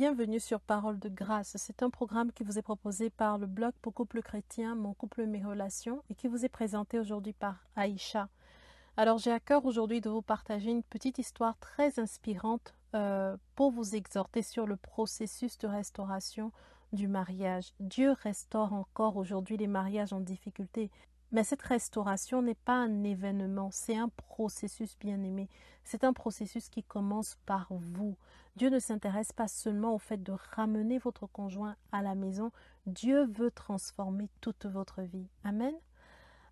Bienvenue sur Parole de Grâce. C'est un programme qui vous est proposé par le blog Pour couple chrétien, Mon couple, mes relations et qui vous est présenté aujourd'hui par Aïcha. Alors j'ai à cœur aujourd'hui de vous partager une petite histoire très inspirante pour vous exhorter sur le processus de restauration du mariage. Dieu restaure encore aujourd'hui les mariages en difficulté. Mais cette restauration n'est pas un événement, c'est un processus bien-aimé. C'est un processus qui commence par vous. Dieu ne s'intéresse pas seulement au fait de ramener votre conjoint à la maison. Dieu veut transformer toute votre vie. Amen.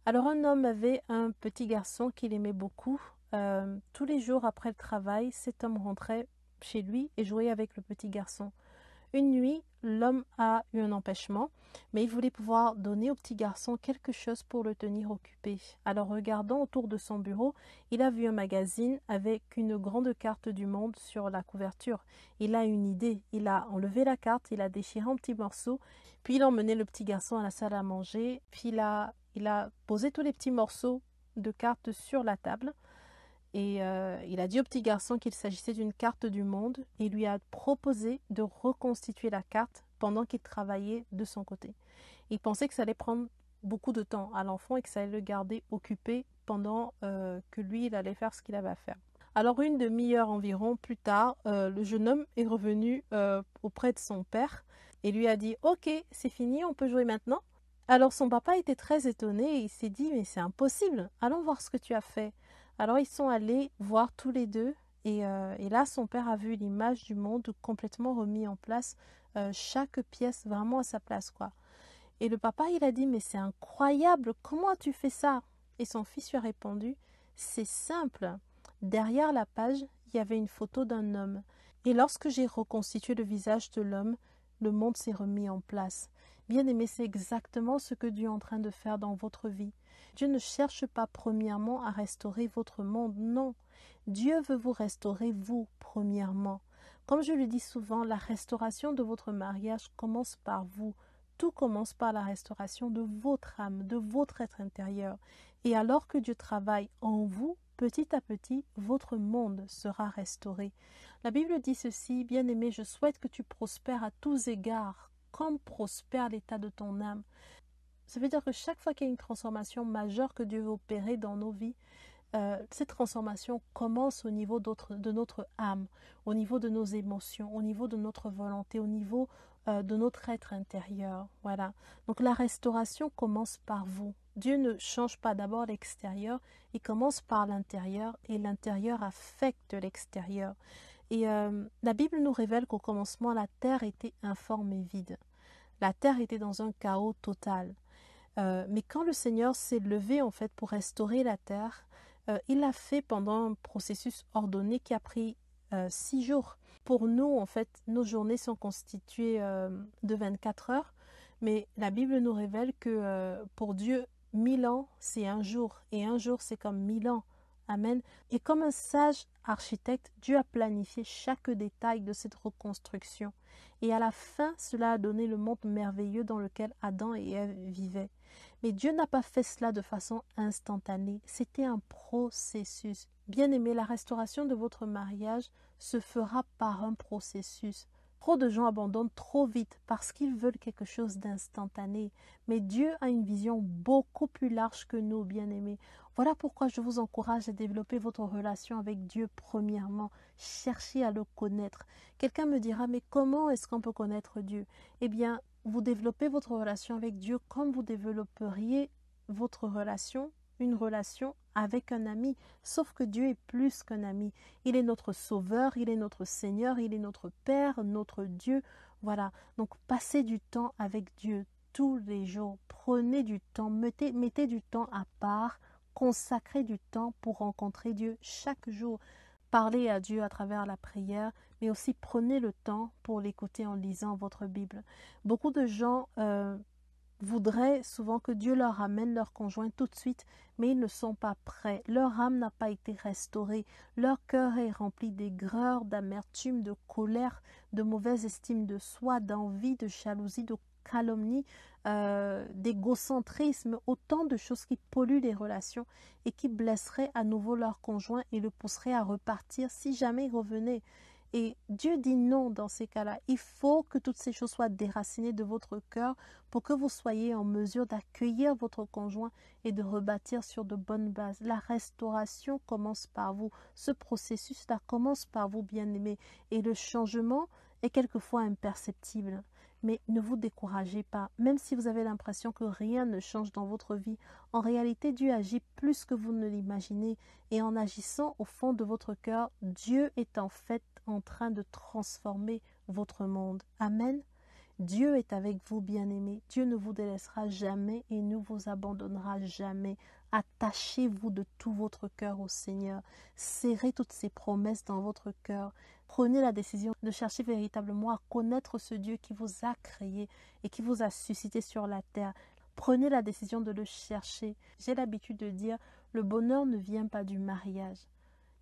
Alors un homme avait un petit garçon qu'il aimait beaucoup. Tous les jours après le travail, cet homme rentrait chez lui et jouait avec le petit garçon. Une nuit, l'homme a eu un empêchement, mais il voulait pouvoir donner au petit garçon quelque chose pour le tenir occupé. Alors, regardant autour de son bureau, il a vu un magazine avec une grande carte du monde sur la couverture. Il a une idée. Il a enlevé la carte, il a déchiré en petits morceaux, puis il a emmené le petit garçon à la salle à manger, puis il a posé tous les petits morceaux de cartes sur la table. Et il a dit au petit garçon qu'il s'agissait d'une carte du monde et lui a proposé de reconstituer la carte pendant qu'il travaillait de son côté. Il pensait que ça allait prendre beaucoup de temps à l'enfant et que ça allait le garder occupé pendant que lui, il allait faire ce qu'il avait à faire. Alors une demi-heure environ plus tard, le jeune homme est revenu auprès de son père et lui a dit « Ok, c'est fini, on peut jouer maintenant ?» Alors son papa était très étonné et il s'est dit « Mais c'est impossible, allons voir ce que tu as fait ». Alors ils sont allés voir tous les deux et là son père a vu l'image du monde complètement remis en place, chaque pièce vraiment à sa place quoi. Et le papa il a dit mais c'est incroyable, comment as-tu fait ça? Et son fils lui a répondu c'est simple, derrière la page il y avait une photo d'un homme et lorsque j'ai reconstitué le visage de l'homme, le monde s'est remis en place. Bien aimé, c'est exactement ce que Dieu est en train de faire dans votre vie. Dieu ne cherche pas premièrement à restaurer votre monde, non. Dieu veut vous restaurer vous premièrement. Comme je le dis souvent, la restauration de votre mariage commence par vous. Tout commence par la restauration de votre âme, de votre être intérieur. Et alors que Dieu travaille en vous, petit à petit, votre monde sera restauré. La Bible dit ceci, bien-aimé, je souhaite que tu prospères à tous égards, comme prospère l'état de ton âme. Ça veut dire que chaque fois qu'il y a une transformation majeure que Dieu veut opérer dans nos vies, cette transformation commence au niveau de notre âme, au niveau de nos émotions, au niveau de notre volonté, au niveau de notre être intérieur. Voilà. Donc la restauration commence par vous. Dieu ne change pas d'abord l'extérieur, il commence par l'intérieur et l'intérieur affecte l'extérieur. Et la Bible nous révèle qu'au commencement, la terre était informe et vide. La terre était dans un chaos total. Mais quand le Seigneur s'est levé en fait pour restaurer la terre, il l'a fait pendant un processus ordonné qui a pris 6 jours. Pour nous, en fait, nos journées sont constituées de 24 heures, mais la Bible nous révèle que pour Dieu, 1000 ans, c'est un jour, et un jour, c'est comme 1000 ans. Amen. Et comme un sage architecte, Dieu a planifié chaque détail de cette reconstruction. Et à la fin, cela a donné le monde merveilleux dans lequel Adam et Ève vivaient. Mais Dieu n'a pas fait cela de façon instantanée. C'était un processus. Bien-aimé, la restauration de votre mariage se fera par un processus. Trop de gens abandonnent trop vite parce qu'ils veulent quelque chose d'instantané. Mais Dieu a une vision beaucoup plus large que nous, bien-aimés. Voilà pourquoi je vous encourage à développer votre relation avec Dieu premièrement. Cherchez à le connaître. Quelqu'un me dira, mais comment est-ce qu'on peut connaître Dieu? Eh bien, vous développez votre relation avec Dieu comme vous développeriez une relation avec un ami. Sauf que Dieu est plus qu'un ami. Il est notre sauveur, il est notre Seigneur, il est notre Père, notre Dieu. Voilà. Donc, passez du temps avec Dieu tous les jours. Prenez du temps, mettez du temps à part. Consacrez du temps pour rencontrer Dieu chaque jour. Parlez à Dieu à travers la prière, mais aussi prenez le temps pour l'écouter en lisant votre Bible. Beaucoup de gens voudraient souvent que Dieu leur amène leur conjoint tout de suite, mais ils ne sont pas prêts. Leur âme n'a pas été restaurée. Leur cœur est rempli d'aigreur, d'amertume, de colère, de mauvaise estime de soi, d'envie, de jalousie, de calomnie, d'égocentrisme, autant de choses qui polluent les relations et qui blesseraient à nouveau leur conjoint et le pousseraient à repartir si jamais il revenait. Et Dieu dit non dans ces cas-là. Il faut que toutes ces choses soient déracinées de votre cœur pour que vous soyez en mesure d'accueillir votre conjoint et de rebâtir sur de bonnes bases. La restauration commence par vous. Ce processus-là commence par vous, bien-aimés. Et le changement est quelquefois imperceptible. Mais ne vous découragez pas, même si vous avez l'impression que rien ne change dans votre vie. En réalité, Dieu agit plus que vous ne l'imaginez. Et en agissant au fond de votre cœur, Dieu est en fait en train de transformer votre monde. Amen. Dieu est avec vous, bien-aimés. Dieu ne vous délaissera jamais et ne vous abandonnera jamais. Attachez-vous de tout votre cœur au Seigneur. Serrez toutes ses promesses dans votre cœur. Prenez la décision de chercher véritablement à connaître ce Dieu qui vous a créé et qui vous a suscité sur la terre. Prenez la décision de le chercher. J'ai l'habitude de dire, le bonheur ne vient pas du mariage.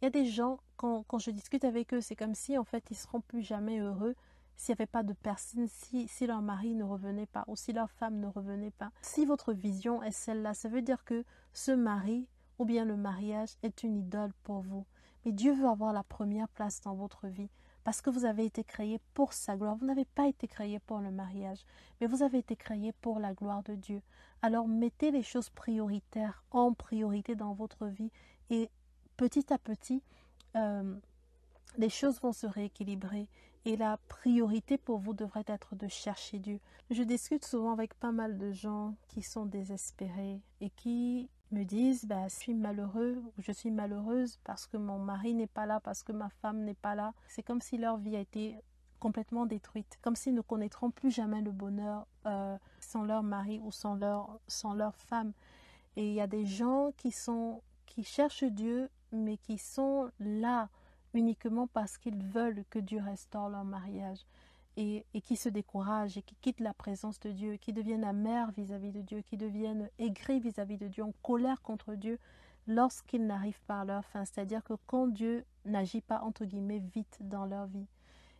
Il y a des gens, quand je discute avec eux, c'est comme si en fait ils ne seront plus jamais heureux s'il n'y avait pas de personne, si leur mari ne revenait pas ou si leur femme ne revenait pas. Si votre vision est celle-là, ça veut dire que ce mari ou bien le mariage est une idole pour vous. Mais Dieu veut avoir la première place dans votre vie parce que vous avez été créé pour sa gloire. Vous n'avez pas été créé pour le mariage, mais vous avez été créé pour la gloire de Dieu. Alors mettez les choses prioritaires en priorité dans votre vie et petit à petit, les choses vont se rééquilibrer et la priorité pour vous devrait être de chercher Dieu. Je discute souvent avec pas mal de gens qui sont désespérés et qui me disent je suis malheureux ou je suis malheureuse parce que mon mari n'est pas là, parce que ma femme n'est pas là. C'est comme si leur vie a été complètement détruite, comme s'ils ne connaîtront plus jamais le bonheur sans leur mari ou sans leur femme. Et il y a des gens qui cherchent Dieu mais qui sont là uniquement parce qu'ils veulent que Dieu restaure leur mariage et qui se découragent et qui quittent la présence de Dieu, qui deviennent amers vis-à-vis de Dieu, qui deviennent aigris vis-à-vis de Dieu, en colère contre Dieu lorsqu'ils n'arrivent pas à leur fin, c'est-à-dire que quand Dieu n'agit pas entre guillemets vite dans leur vie.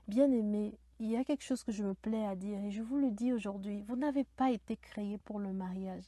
Bien-aimés, il y a quelque chose que je me plais à dire et je vous le dis aujourd'hui, vous n'avez pas été créés pour le mariage.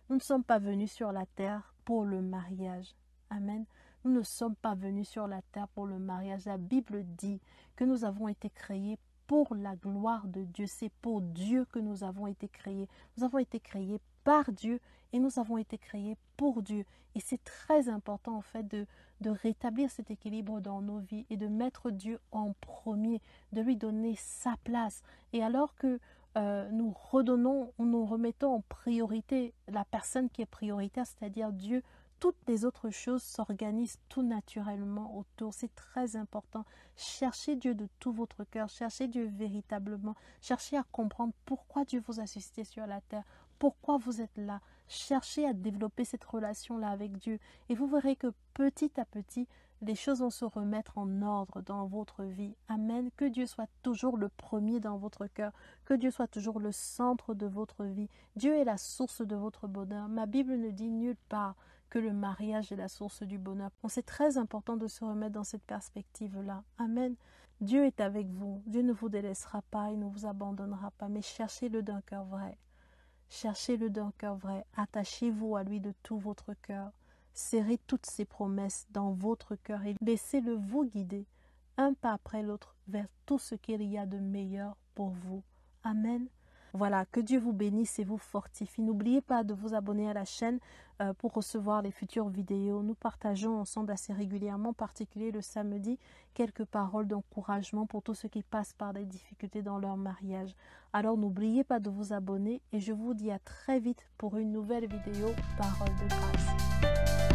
Nous ne sommes pas venus sur la terre pour le mariage. Amen. Nous ne sommes pas venus sur la terre pour le mariage. La Bible dit que nous avons été créés pour la gloire de Dieu. C'est pour Dieu que nous avons été créés. Nous avons été créés par Dieu et nous avons été créés pour Dieu. Et c'est très important en fait de rétablir cet équilibre dans nos vies et de mettre Dieu en premier, de lui donner sa place. Et alors que nous remettons en priorité la personne qui est prioritaire, c'est-à-dire Dieu, toutes les autres choses s'organisent tout naturellement autour. C'est très important. Cherchez Dieu de tout votre cœur. Cherchez Dieu véritablement. Cherchez à comprendre pourquoi Dieu vous a suscité sur la terre. Pourquoi vous êtes là. Cherchez à développer cette relation-là avec Dieu. Et vous verrez que petit à petit, les choses vont se remettre en ordre dans votre vie. Amen. Que Dieu soit toujours le premier dans votre cœur. Que Dieu soit toujours le centre de votre vie. Dieu est la source de votre bonheur. Ma Bible ne dit nulle part que le mariage est la source du bonheur. Donc c'est très important de se remettre dans cette perspective-là. Amen. Dieu est avec vous. Dieu ne vous délaissera pas, il ne vous abandonnera pas. Mais cherchez-le d'un cœur vrai. Cherchez-le d'un cœur vrai. Attachez-vous à lui de tout votre cœur. Serrez toutes ses promesses dans votre cœur et laissez-le vous guider, un pas après l'autre, vers tout ce qu'il y a de meilleur pour vous. Amen. Voilà, que Dieu vous bénisse et vous fortifie. N'oubliez pas de vous abonner à la chaîne pour recevoir les futures vidéos. Nous partageons ensemble assez régulièrement, en particulier le samedi, quelques paroles d'encouragement pour tous ceux qui passent par des difficultés dans leur mariage. Alors n'oubliez pas de vous abonner et je vous dis à très vite pour une nouvelle vidéo Parole de grâce.